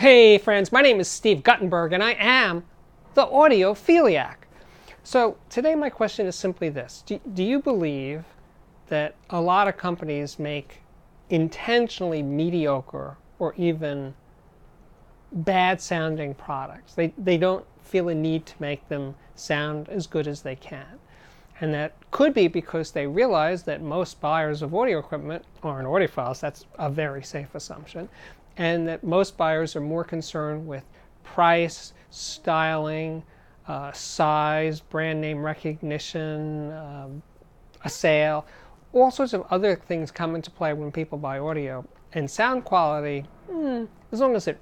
Hey friends, my name is Steve Guttenberg and I am the Audiophiliac. So today my question is simply this. Do you believe that a lot of companies make intentionally mediocre or even bad sounding products? They don't feel a need to make them sound as good as they can. And that could be because they realize that most buyers of audio equipment aren't audiophiles. That's a very safe assumption. And that most buyers are more concerned with price, styling, size, brand name recognition, a sale. All sorts of other things come into play when people buy audio. And sound quality, as long as it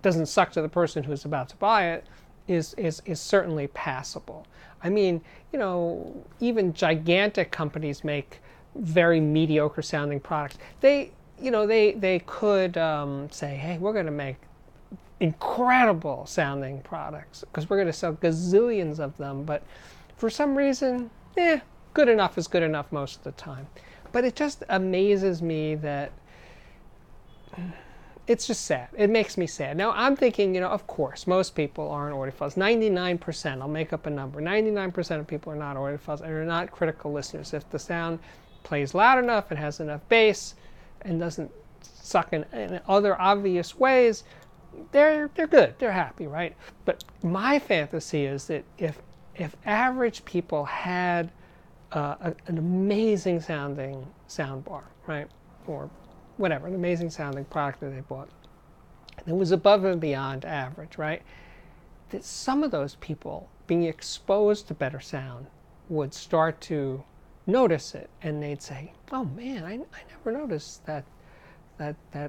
doesn't suck to the person who's about to buy it, is certainly passable. I mean, you know, even gigantic companies make very mediocre sounding products. They could say, hey, we're going to make incredible sounding products because we're going to sell gazillions of them. But for some reason, good enough is good enough most of the time. But it just amazes me that it's just sad. It makes me sad. Now, I'm thinking, of course, most people aren't audiophiles. 99%, I'll make up a number. 99% of people are not audiophiles and are not critical listeners. If the sound plays loud enough and has enough bass and doesn't suck in other obvious ways, they're good. They're happy, right? But my fantasy is that if average people had an amazing sounding soundbar, right, or whatever, an amazing sounding product that they bought, and it was above and beyond average, right, that some of those people being exposed to better sound would start to notice it, and they'd say, oh man, I never noticed that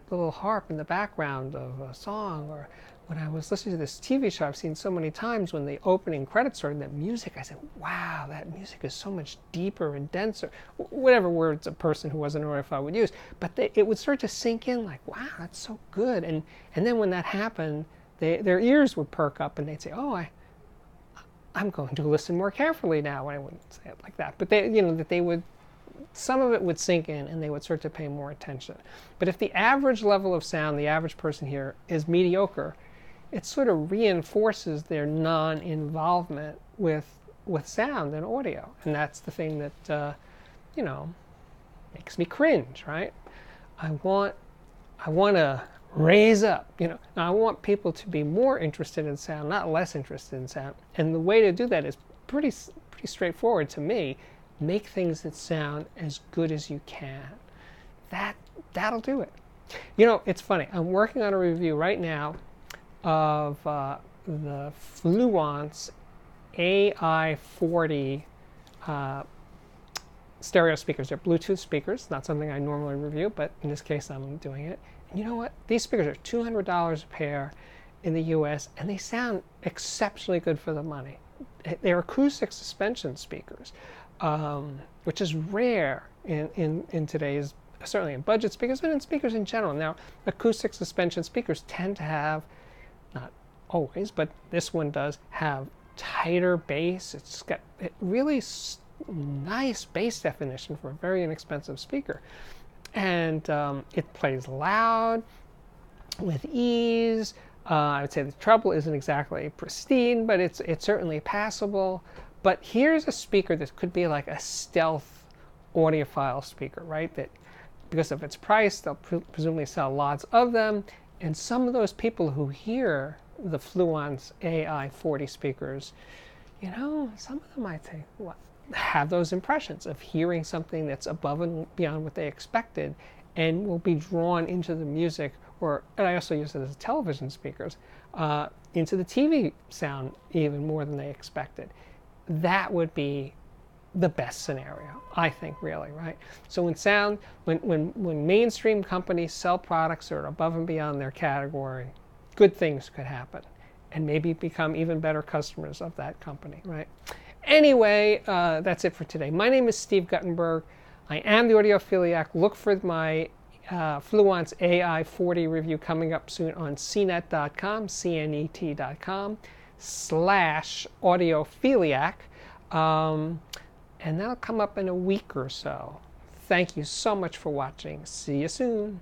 little harp in the background of a song. Or when I was listening to this TV show I've seen so many times, when the opening credits started, that music, I said, wow, that music is so much deeper and denser. Whatever words a person who wasn't an audiophile would use. But it would start to sink in like, wow, that's so good. And then when that happened, their ears would perk up and they'd say, oh, I'm going to listen more carefully now. I wouldn't say it like that. But some of it would sink in and they would start to pay more attention. But if the average level of sound, the average person here, is mediocre, it sort of reinforces their non-involvement with sound and audio. And that's the thing that, makes me cringe, right? I want to raise up, Now, I want people to be more interested in sound, not less interested in sound. And the way to do that is pretty straightforward to me. Make things that sound as good as you can. That'll do it. It's funny. I'm working on a review right now of the Fluence AI40 stereo speakers. They're Bluetooth speakers. Not something I normally review, but in this case I'm doing it. And you know what? These speakers are $200 a pair in the US, and they sound exceptionally good for the money. They're acoustic suspension speakers, which is rare in today's, certainly in budget speakers, but in speakers in general. Now, acoustic suspension speakers tend to have, not always, but this one does have tighter bass. It's got really nice bass definition for a very inexpensive speaker. And it plays loud, with ease. I would say the treble isn't exactly pristine, but it's certainly passable. But here's a speaker that could be like a stealth audiophile speaker, right? That because of its price, they'll presumably sell lots of them. And some of those people who hear the Fluence AI40 speakers, some of them might say, what? Have those impressions of hearing something that's above and beyond what they expected, and will be drawn into the music, and I also use it as television speakers, into the TV sound even more than they expected. That would be the best scenario, I think, really, right? So when mainstream companies sell products that are above and beyond their category, good things could happen, and maybe become even better customers of that company, right? Anyway, that's it for today. My name is Steve Guttenberg. I am the Audiophiliac. Look for my Fluence AI40 review coming up soon on cnet.com, cnet.com/audiophiliac. And that'll come up in a week or so. Thank you so much for watching. See you soon.